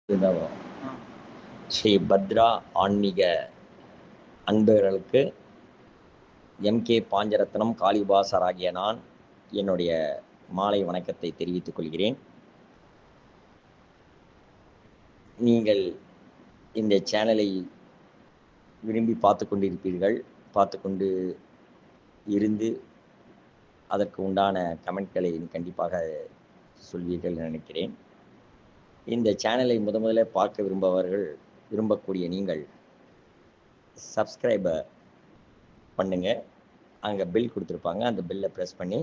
ஸ்ரீ பத்ரா ஆன்மீக அன்பர்களுக்கு எம்.கே. பாஞ்சரத்னம் காளிபாசர் ஆகிய நான் என்னுடைய மாலை வணக்கத்தை தெரிவித்துக் கொள்கிறேன். நீங்கள் இந்த சேனலை விரும்பி பார்த்து கொண்டிருப்பீர்கள். பார்த்து கொண்டு இருந்து அதற்கு உண்டான கமெண்ட்களை கண்டிப்பாக சொல்வீர்கள் நினைக்கிறேன். இந்த சேனலை முதல்ல பார்க்க விரும்பக்கூடிய நீங்கள் சப்ஸ்கிரைபர் பண்ணுங்கள். அங்கே பெல் கொடுத்துருப்பாங்க, அந்த பெல்லை ப்ரெஸ் பண்ணி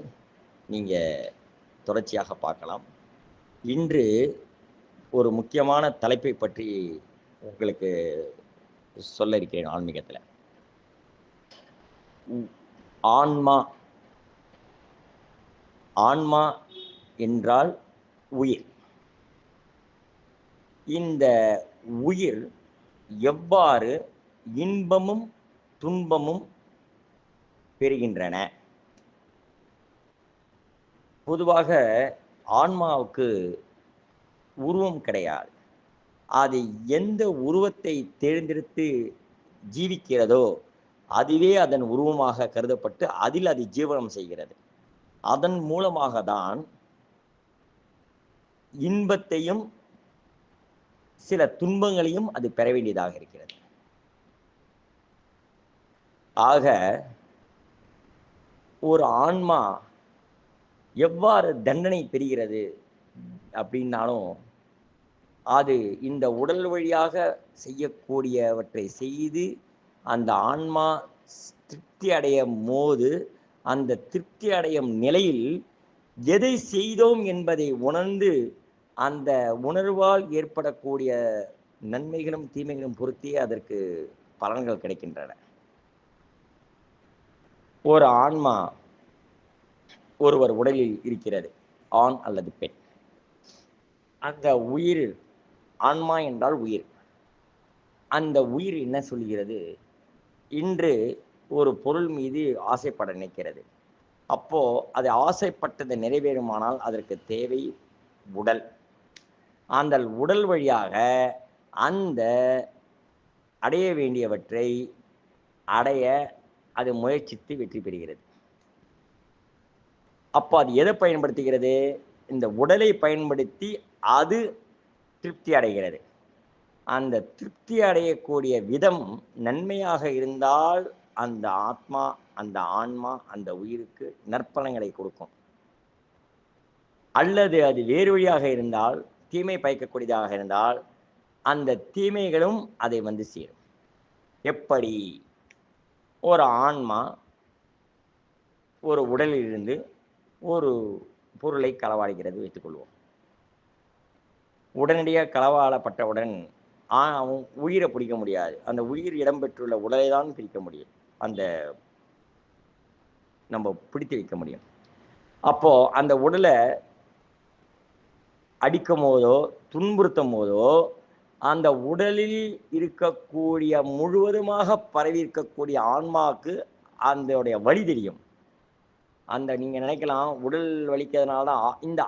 நீங்கள் தொடர்ச்சியாக பார்க்கலாம். இன்று ஒரு முக்கியமான தலைப்பை பற்றி உங்களுக்கு சொல்ல இருக்கிறேன். ஆன்மீகத்தில் ஆன்மா ஆன்மா என்றால் உயிர். இந்த உயிர் எவ்வாறு இன்பமும் துன்பமும் பெறுகின்றன? பொதுவாக ஆன்மாவுக்கு உருவம் கிடையாது. அது எந்த உருவத்தை தேர்ந்தெடுத்து ஜீவிக்கிறதோ அதுவே அதன் உருவமாக கருதப்பட்டு அதில் அது ஜீவனம் செய்கிறது. அதன் மூலமாக தான் இன்பத்தையும் சில துன்பங்களையும் அது பெற வேண்டியதாக இருக்கிறது. ஆக ஒரு ஆன்மா எவ்வாறு தண்டனை பெறுகிறது அப்படின்னாலும் அது இந்த உடல் வழியாக செய்யக்கூடியவற்றை செய்து அந்த ஆன்மா திருப்தி அடையும் போது அந்த திருப்தி அடையும் நிலையில் எதை செய்தோம் என்பதை உணர்ந்து அந்த உணர்வால் ஏற்படக்கூடிய நன்மைகளும் தீமைகளும் பொறுத்தே அதற்கு பலன்கள் கிடைக்கின்றன. ஒரு ஆன்மா ஒருவர் உடலில் இருக்கிறது, ஆண் அல்லது பெண். அந்த உயிர், ஆன்மா என்றால் உயிர். அந்த உயிர் என்ன சொல்கிறது? இன்று ஒரு பொருள் மீது ஆசைப்பட நினைக்கிறது. அப்போ அது ஆசைப்பட்டது நிறைவேறுமானால் அதற்கு தேவை உடல். அந்த உடல் வழியாக அந்த அடைய வேண்டியவற்றை அடைய அது முயற்சித்து வெற்றி பெறுகிறது. அப்போ அது எதை பயன்படுத்துகிறது? இந்த உடலை பயன்படுத்தி அது திருப்தி அடைகிறது. அந்த திருப்தி அடையக்கூடிய விதம் நன்மையாக இருந்தால் அந்த ஆத்மா, அந்த ஆன்மா, அந்த உயிருக்கு நற்பலன்களை கொடுக்கும். அல்லது அது வேறு வழியாக இருந்தால், தீமை பயக்கக்கூடியதாக இருந்தால் அந்த தீமைகளும் அதை வந்து சேரும். எப்படி? ஒரு ஆன்மா ஒரு உடலிலிருந்து ஒரு பொருளை களவாடுகிறது வைத்துக்கொள்வோம். உடனடியாக களவாடப்பட்டவுடன் அவன் உயிரை பிடிக்க முடியாது. அந்த உயிர் இடம்பெற்றுள்ள உடலை தான் பிரிக்க முடியும், அந்த நம்ம பிடித்து வைக்க முடியும். அப்போ அந்த உடலை அடிக்கும் போதோ துன்புறுத்தும் போதோ அந்த உடலில் இருக்கக்கூடிய முழுவதுமாக பரவி இருக்கக்கூடிய ஆன்மாவுக்கு அதோடைய வலி தெரியும். அந்த நீங்கள் நினைக்கலாம் உடல் வலிக்கிறதுனால தான் இந்த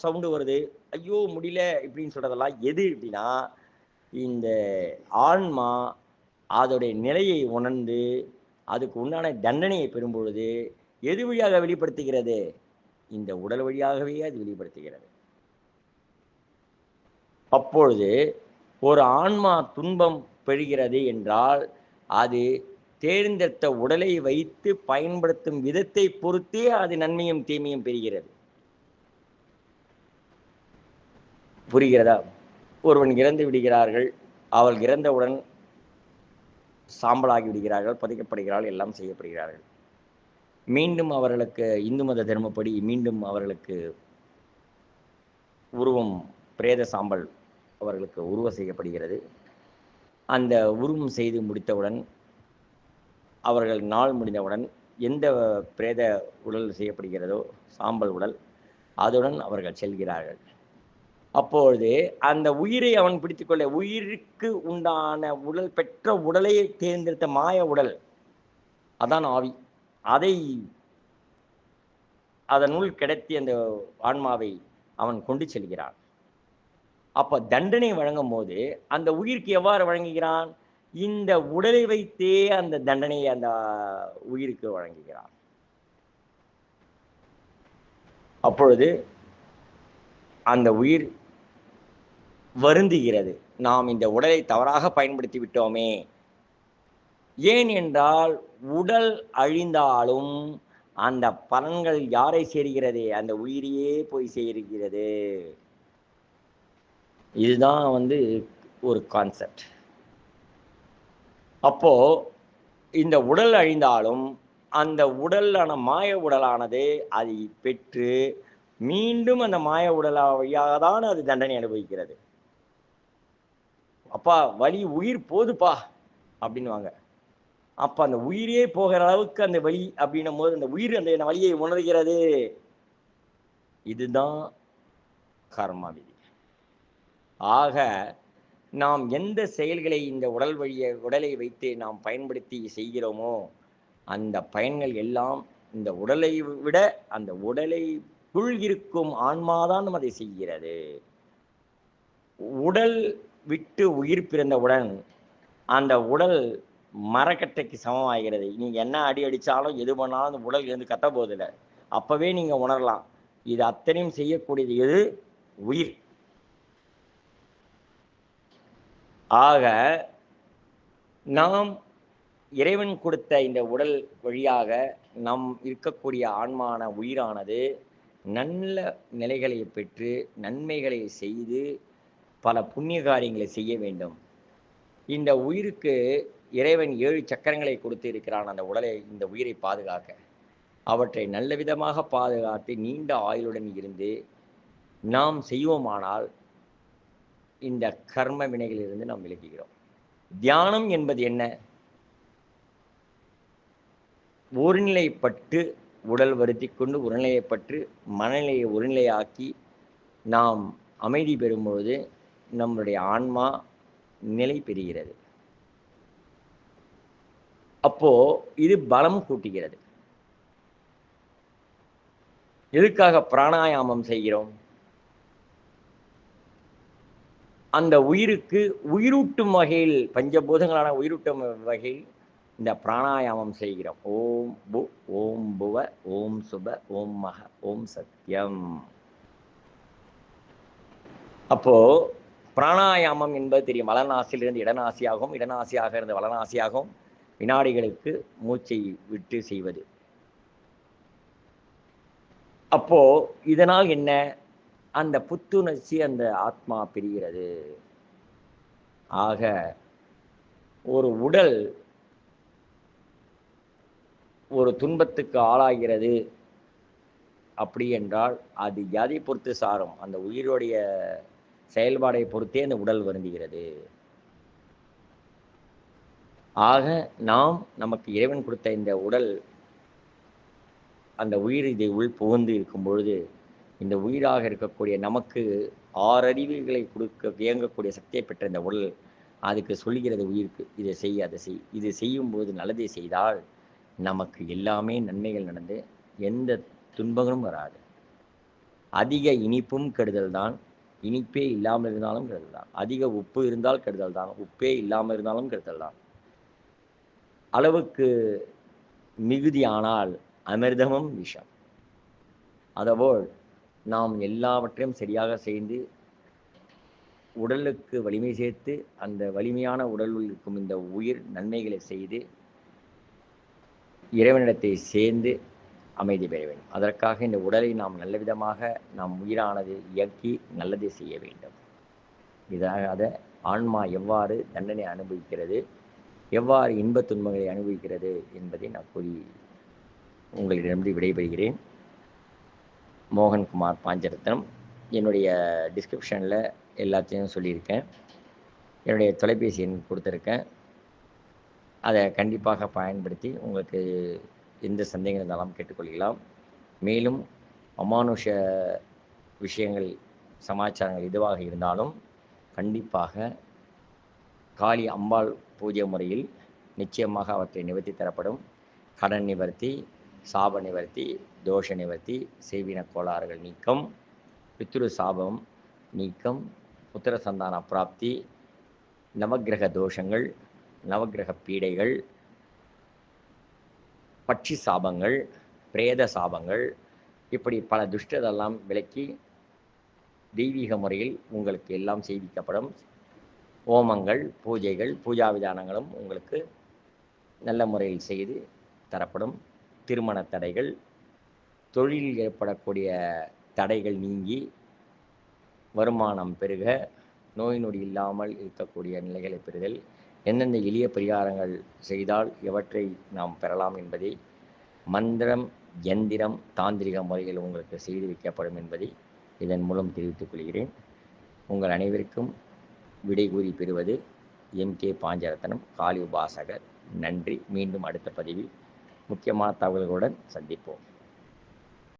சவுண்டு வருது, ஐயோ முடியல இப்படின்னு சொல்கிறதெல்லாம் எது அப்படின்னா, இந்த ஆன்மா அதோடைய நிலையை உணர்ந்து அதுக்கு உண்டான தண்டனையை பெறும் பொழுது எது வழியாக வெளிப்படுத்துகிறது? இந்த உடல் வழியாகவே அது வெளிப்படுத்துகிறது. அப்பொழுது ஒரு ஆன்மா துன்பம் பெறுகிறது என்றால் அது தேர்ந்தெடுத்த உடலை வைத்து பயன்படுத்தும் விதத்தை பொறுத்தே அது நன்மையும் தீமையும் பெறுகிறது. புரிகிறதா? ஒருவன் இறந்து விடுகிறார்கள், அவள் இறந்தவுடன் சாம்பலாகி விடுகிறார்கள், புதைக்கப்படுகிறார்கள், எல்லாம் செய்யப்படுகிறார்கள். மீண்டும் அவர்களுக்கு இந்து மத தர்மப்படி மீண்டும் அவர்களுக்கு உருவம், பிரேத சாம்பல் அவர்களுக்கு உருவம் செய்யப்படுகிறது. அந்த உருவம் செய்து முடித்தவுடன் அவர்கள் நாள் முடிந்தவுடன் எந்த பிரேத உடல் செய்யப்படுகிறதோ சாம்பல் உடல், அதுடன் அவர்கள் செல்கிறார்கள். அப்பொழுது அந்த உயிரை அவன் பிடித்துக்கொள்ள, உயிருக்கு உண்டான உடல் பெற்ற உடலை தேர்ந்தெடுத்த மாய உடல், அதான் ஆவி, அதை அதனுள் கிடத்தி அந்த ஆன்மாவை அவன் கொண்டு செல்கிறான். அப்ப தண்டனை வழங்கும் போது அந்த உயிருக்கு எவ்வாறு வழங்குகிறான்? இந்த உடலை வைத்தே அந்த தண்டனையை அந்த உயிருக்கு வழங்குகிறான். அப்பொழுது அந்த உயிர் வருந்துகிறது, நாம் இந்த உடலை தவறாக பயன்படுத்தி விட்டோமே. ஏன் என்றால் உடல் அழிந்தாலும் அந்த பலன்கள் யாரை சேர்கிறது? அந்த உயிரையே போய் சேர்கிறது. இதுதான் ஒரு கான்செப்ட். அப்போ இந்த உடல் அழிந்தாலும் அந்த உடலான மாய உடலானது அதை பெற்று மீண்டும் அந்த மாய உடல் வழியாக தான் அது தண்டனை அனுபவிக்கிறது. அப்பா வலி உயிர் போதுப்பா அப்படின்வாங்க. அப்ப அந்த உயிரே போகிற அளவுக்கு அந்த வலி அப்படின்னும் போது அந்த உயிர் அந்த வலியை உணர்கிறது. இதுதான் கர்ம விதி. ஆக நாம் எந்த செயல்களை இந்த உடலை வைத்து நாம் பயன்படுத்தி செய்கிறோமோ அந்த பயன்கள் எல்லாம் இந்த உடலை விட அந்த உடலைக்குள் இருக்கும் ஆன்மாதான் அதை செய்கிறது. உடல் விட்டு உயிர் பிறந்தவுடன் அந்த உடல் மரக்கட்டைக்கு சமமாகிறது. நீங்க என்ன அடி அடிச்சாலும் எது பண்ணாலும் அந்த உடல் இருந்து கத்த போதில்லை. அப்பவே நீங்க உணரலாம் இது அத்தனையும் செய்யக்கூடியது எது? உயிர். ஆக நாம் இறைவன் கொடுத்த இந்த உடல் வழியாக நம் இருக்கக்கூடிய ஆன்மான உயிரானது நல்ல நிலைகளை பெற்று நன்மைகளை செய்து பல புண்ணிய காரியங்களை செய்ய வேண்டும். இந்த உயிருக்கு இறைவன் 7 சக்கரங்களை கொடுத்து இருக்கிறான். அந்த இந்த உயிரை பாதுகாக்க அவற்றை நல்ல விதமாக பாதுகாத்து நீண்ட ஆயுளுடன் இருந்து நாம் செய்வோமானால் இந்த கர்ம வினைகளிலிருந்து நாம் விலகுகிறோம். தியானம் என்பது என்ன? ஒருநிலைப்பட்டு உடல் வருத்தி கொண்டு ஒருநிலையப்பட்டு மனநிலையை ஒருநிலையாக்கி நாம் அமைதி பெறும்போது நம்முடைய ஆன்மா நிலை பெறுகிறது. அப்போ இது பலம் கூட்டுகிறது. எதுக்காக பிராணாயாமம் செய்கிறோம்? அந்த உயிருக்கு உயிரூட்டும் வகையில் பஞ்சபூதங்களான உயிரூட்டும் வகையில் இந்த பிராணாயாமம் செய்கிறோம். ஓம் பு ஓம் புவ ஓம் சுப ஓம் மக ஓம் சத்யம். அப்போ பிராணாயாமம் என்பது தெரியும். வலநாசியிலிருந்து இடநாசியாகவும் இடநாசியாக இருந்து வலநாசியாகவும் வினாடிகளுக்கு மூச்சை விட்டு செய்வது. அப்போ இதனால் என்ன? அந்த புத்துணர்ச்சி அந்த ஆத்மா பிரிகிறது. ஆக ஒரு உடல் ஒரு துன்பத்துக்கு ஆளாகிறது அப்படி என்றால் அது எதை பொறுத்து சாரும்? அந்த உயிருடைய செயல்பாடை பொறுத்தே அந்த உடல் வருந்துகிறது. ஆக நாம் நமக்கு இறைவன் கொடுத்த இந்த உடல் அந்த உயிர் இதை உள் புகுந்து இருக்கும் பொழுது இந்த உயிராக இருக்கக்கூடிய நமக்கு 6 அறிவுகளை கொடுக்க இயங்கக்கூடிய சக்தியை பெற்ற இந்த உடல் அதுக்கு சொல்கிறது உயிருக்கு, இதை செய் அதை செய். இது செய்யும்போது நல்லதை செய்தால் நமக்கு எல்லாமே நன்மைகள் நடந்து எந்த துன்பங்களும் வராது. அதிக இனிப்பும் கெடுதல் தான், இனிப்பே இல்லாமல் இருந்தாலும் கெடுதல் தான். அதிக உப்பு இருந்தால் கெடுதல் தான், உப்பே இல்லாமல் இருந்தாலும் கெடுதல் தான். அளவுக்கு மிகுதியானால் அமிர்தமும் விஷம். அதுபோல் நாம் எல்லாவற்றையும் சரியாக செய்து உடலுக்கு வலிமை சேர்த்து அந்த வலிமையான உடலில் இருக்கும் இந்த உயிர் நன்மைகளை செய்து இறைவனிடத்தை சேர்ந்து அமைதி பெற வேண்டும். அதற்காக இந்த உடலை நாம் நல்ல விதமாக நாம் உயிரானது இயக்கி நல்லதை செய்ய வேண்டும். இதாக ஆன்மா எவ்வாறு தண்டனை அனுபவிக்கிறது, எவ்வாறு இன்பத் துன்பங்களை அனுபவிக்கிறது என்பதை நான் கூறி உங்களிடமிருந்து விடைபெறுகிறேன். மோகன்குமார் பாஞ்சரத்னம். என்னுடைய டிஸ்கிரிப்ஷனில் எல்லாத்தையும் சொல்லியிருக்கேன். என்னுடைய தொலைபேசி எண் கொடுத்துருக்கேன். அதை கண்டிப்பாக பயன்படுத்தி உங்களுக்கு எந்த சந்தேகம் இருந்தாலும் கேட்டுக்கொள்ளலாம். மேலும் அமானுஷ விஷயங்கள் சமாச்சாரங்கள் எதுவாக இருந்தாலும் கண்டிப்பாக காளி அம்பாள் பூஜை முறையில் நிச்சயமாக அவற்றை நிவர்த்தி தரப்படும். கடன் நிவர்த்தி, சாப நிவர்த்தி, தோஷ நிவர்த்தி, செய்வின கோளாறுகள் நீக்கம், பித்ரு சாபம் நீக்கம், புத்திர சந்தான பிராப்தி, நவக்கிரக தோஷங்கள், நவக்கிரக பீடைகள், பட்சி சாபங்கள், பிரேத சாபங்கள், இப்படி பல துஷ்டதெல்லாம் விலக்கி தெய்வீக முறையில் உங்களுக்கு எல்லாம் செய்விக்கப்படும். ஹோமங்கள், பூஜைகள், பூஜா விதானங்களும் உங்களுக்கு நல்ல முறையில் செய்து தரப்படும். திருமண தடைகள், தொழிலில் ஏற்படக்கூடிய தடைகள் நீங்கி வருமானம் பெருக, நோய் நொடி இல்லாமல் இருக்கக்கூடிய நிலைகளை பெறுதல், எந்தெந்த எளிய பரிகாரங்கள் செய்தால் எவற்றை நாம் பெறலாம் என்பதை மந்திரம், யந்திரம், தாந்திரிக முறையில் உங்களுக்கு செய்து வைக்கப்படும் என்பதை இதன் மூலம் தெரிவித்துக் கொள்கிறேன். உங்கள் அனைவருக்கும் விடை கூறி பெறுவது எம்.கே. பாஞ்சரத்னம், காளி உபாசகர். நன்றி. மீண்டும் அடுத்த பதிவில் முக்கியமான தகவல்களுடன் சந்திப்போம்.